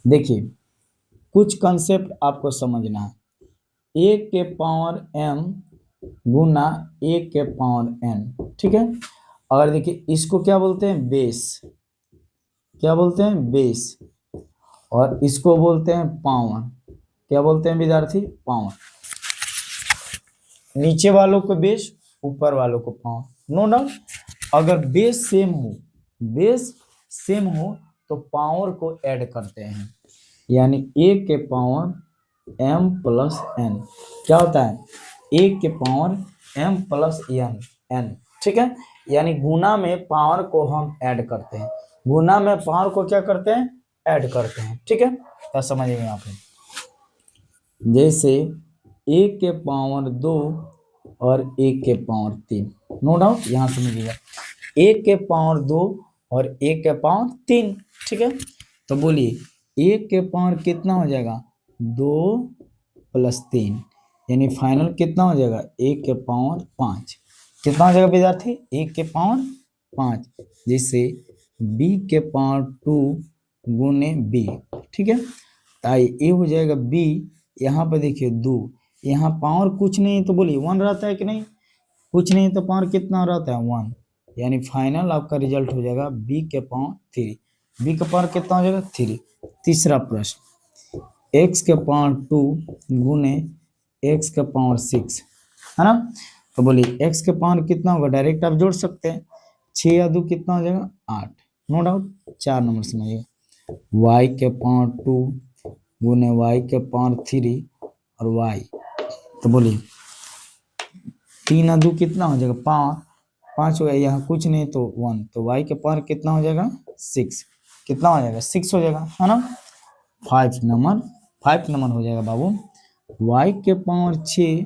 देखिए कुछ कंसेप्ट आपको समझना है। ए के पावर m गुना ए के पावर n, ठीक है। और देखिए इसको क्या बोलते हैं, बेस, क्या बोलते हैं, बेस। और इसको बोलते हैं पावर, क्या बोलते हैं विद्यार्थी, पावर। नीचे वालों को बेस, ऊपर वालों को पावर, नो डाउट। अगर बेस सेम हो, बेस सेम हो तो पावर को ऐड करते हैं, यानी ए के पावर m प्लस n क्या होता है, ए के पावर m प्लस n, ठीक है। यानी गुना में पावर को हम ऐड करते हैं, गुना में पावर को क्या करते हैं, ऐड करते हैं, ठीक है। क्या समझिए यहाँ पे, जैसे ए के पावर 2 और ए के पावर 3, नो डाउट यहाँ समझिएगा, ए के पावर 2 और ए के पावर 3, ठीक है। तो बोलिए ए के पावर कितना हो जाएगा, 2 प्लस 3, यानी फाइनल कितना हो जाएगा, ए के पावर 5। कितना हो जाएगा विद्यार्थी, ए के पावर 5। जैसे बी के पावर 2 गुने बी, ठीक है। ताई ए हो जाएगा बी, यहाँ पर देखिए 2, यहाँ पावर कुछ नहीं तो बोलिए 1 रहता है कि नहीं, कुछ नहीं तो पावर कितना रहता है, 1। यानी फाइनल आपका रिजल्ट हो जाएगा बी के पावर 3, बी का पावर कितना हो जाएगा, 3। तीसरा प्रश्न, एक्स के पावर 2 गुने एक्स के पावर 6, है ना। तो बोलिए एक्स के पावर कितना होगा, डायरेक्ट आप जोड़ सकते हैं, 6 या 2 कितना हो जाएगा, 8, नो डाउट। 4 नंबर समझिए, वाई के पावर 2 गुने वाई के पावर 3 और वाई, तो बोलिए 3 या 2 कितना हो जाएगा, 5, 5 हो गया, यहाँ कुछ नहीं तो 1, तो वाई के पावर कितना हो जाएगा, 6, कितना हो जाएगा, 6 हो जाएगा, है ना। 5 नंबर हो जाएगा बाबू, y के पावर 6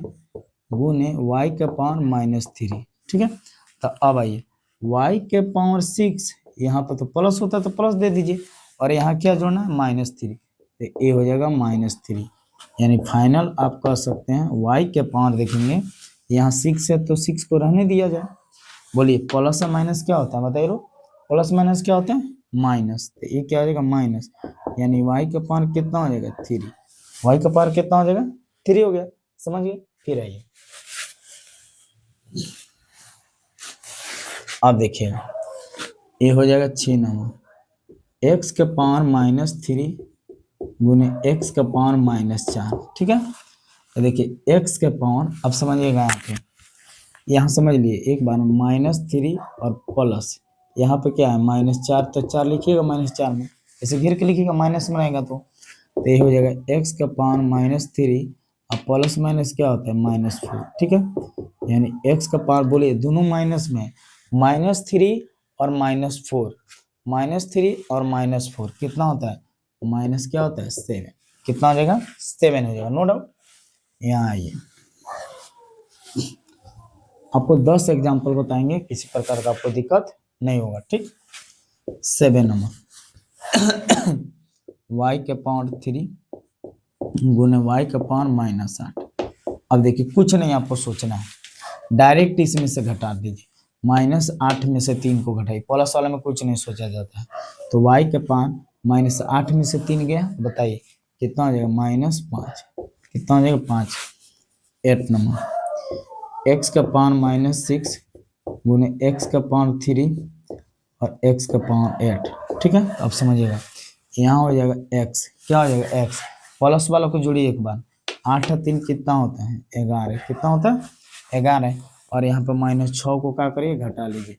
गुने y के पावर -3, ठीक है। तो अब आइए y के पावर 6, यहाँ पर तो प्लस होता है तो प्लस दे दीजिए, और यहाँ क्या जोड़ना है, -3, तो ए हो जाएगा -3। यानी फाइनल आप कह सकते हैं y के पावर देखेंगे, यहाँ 6 है तो 6 को रहने दिया जाए। बोलिए प्लस और माइनस क्या होता है, बताइए, प्लस माइनस क्या होता है, माइनस, तो ये क्या हो जाएगा, माइनस, यानी y का पावर कितना हो जाएगा, 3, y का पावर कितना हो जाएगा, 3 हो गया, समझिए। फिर आइए अब देखिए ये हो जाएगा 6 नंबर, x के पावर -3 गुने x का पावर -4, ठीक है। तो देखिए x के पावर, अब समझिएगा यहाँ पे, यहाँ समझ लिए एक बार, -3 और प्लस, यहाँ पे क्या है, -4, तो 4 लिखिएगा -4 में, ऐसे घेर के लिखिएगा, माइनस में आएगा तो ये हो जाएगा x का पावर -3 और प्लस माइनस क्या होता है, -4, ठीक है। यानी x का पावर, बोलिए दोनों माइनस में, -3 और -4, -3 और -4 कितना होता है, माइनस क्या होता है, 7, कितना हो जाएगा, 7 हो जाएगा, नो डाउट। यहाँ आइए आपको 10 एग्जाम्पल बताएंगे, किसी प्रकार का आपको दिक्कत नहीं होगा, ठीक। 7 नंबर, y के पावर 3 गुने y के पावर -8। अब देखिए कुछ नहीं आपको सोचना है, डायरेक्ट इसमें से घटा दीजिए, -8 में से 3 को घटाइए, प्लस वाले में कुछ नहीं सोचा जाता है। तो y के पावर -8 में से 3 गया, बताइए कितना हो जाएगा, -5, कितना हो जाएगा, 5। 8 नंबर, x का पावर -6 गुने x का पावर 3 और x का पावर 8, ठीक है। अब समझिएगा यहाँ हो जाएगा x, क्या हो जाएगा, x, प्लस वाला को जोड़िए एक बार, 8 और 3 कितना होता है, 11, कितना होता है, 11, और यहाँ पर -6 को क्या करिए, घटा लीजिए,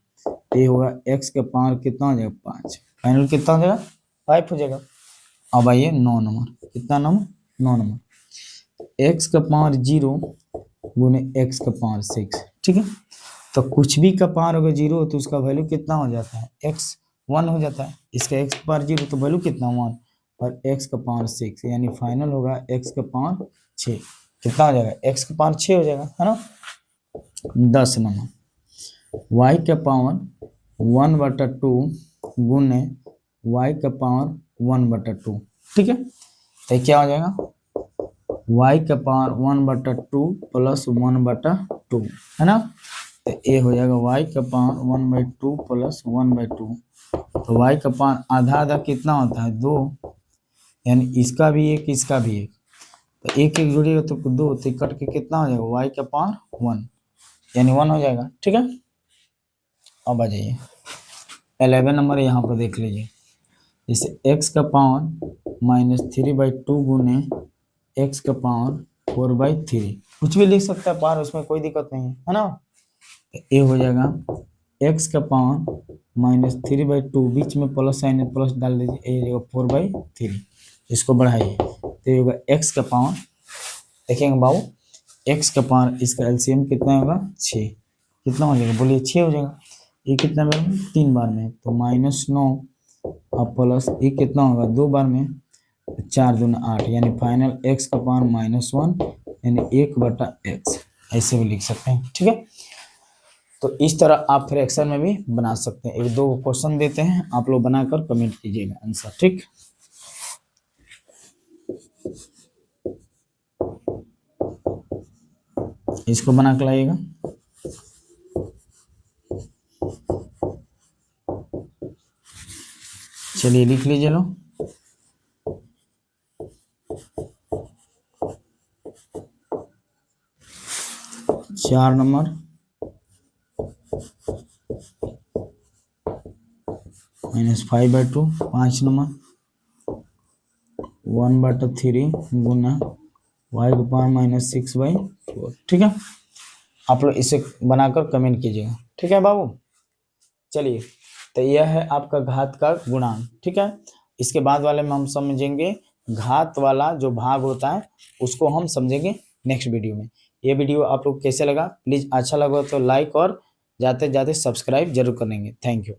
ये होगा x का पावर कितना हो जाएगा, 5, फाइनल कितना हो जाएगा, 5 हो जाएगा। अब आइए 9 नंबर, कितना नंबर, 9 नंबर, x का पावर 0 गुने x का पावर 6, ठीक है। तो कुछ भी का पावर अगर 0 हो तो उसका वैल्यू कितना हो जाता है, x 1 हो जाता है, इसका x का पावर 0 तो वैल्यू कितना, 1, और x का पावर 6, यानी फाइनल होगा x का पावर 6, कितना हो जाएगा, x का पावर 6 हो जाएगा, है ना। 10 नंबर, y का पावर 1/2 गुने y का पावर 1/2, ठीक है। तो क्या हो जाएगा, y का पावर 1/2 प्लस 1/2, है ना। तो ये हो जाएगा y का पावर 1/2 प्लस 1/2, तो y का पावर आधा आधा कितना होता है, 2, यानी इसका भी एक, इसका भी एक, तो एक एक जोड़िएगा तो 2, तो कट के कितना हो जाएगा, y का पावर 1, यानी 1 हो जाएगा। ठीक है, अब आ जाइए 11 नंबर यहाँ पर देख लीजिए, जैसे x का पावर -3/2 गुने x का पावर 4/3, कुछ भी लिख सकता है पावर, उसमें कोई दिक्कत नहीं है ना। तो ये हो जाएगा x का पावर -3/2, बीच में प्लस साइन है, प्लस डाल दीजिए, ये हो जाएगा 4/3, इसको बढ़ाइए तो ये होगा x का पावर, देखेंगे बाबू x का पावर, इसका एलसीएम कितना होगा 6, कितना हो जाएगा बोलिए 6 हो जाएगा। ये कितना बार में, 3 बार में, तो -9 और प्लस ये कितना होगा 2 बार में, 4 दूना 8, यानी फाइनल x का पावर -1, यानी 1/x, ऐसे भी लिख सकते हैं। ठीक है, तो इस तरह आप फ्रैक्शन में भी बना सकते हैं। एक दो क्वेश्चन देते हैं, आप लोग बनाकर कमेंट कीजिएगा आंसर। ठीक, इसको बना के लाइएगा। चलिए लिख लीजिए लो, चार नंबर -5/2, 5 नंबर 1/3 गुना y का पावर -6/4। ठीक है, आप लोग इसे बनाकर कमेंट कीजिएगा। ठीक है बाबू, चलिए, तो यह है आपका घात का गुणांक। ठीक है, इसके बाद वाले में हम समझेंगे घात वाला जो भाग होता है, उसको हम समझेंगे नेक्स्ट वीडियो में। ये वीडियो आप लोग कैसे लगा, प्लीज अच्छा लगा तो लाइक और जाते जाते सब्सक्राइब जरूर करेंगे। Thank you.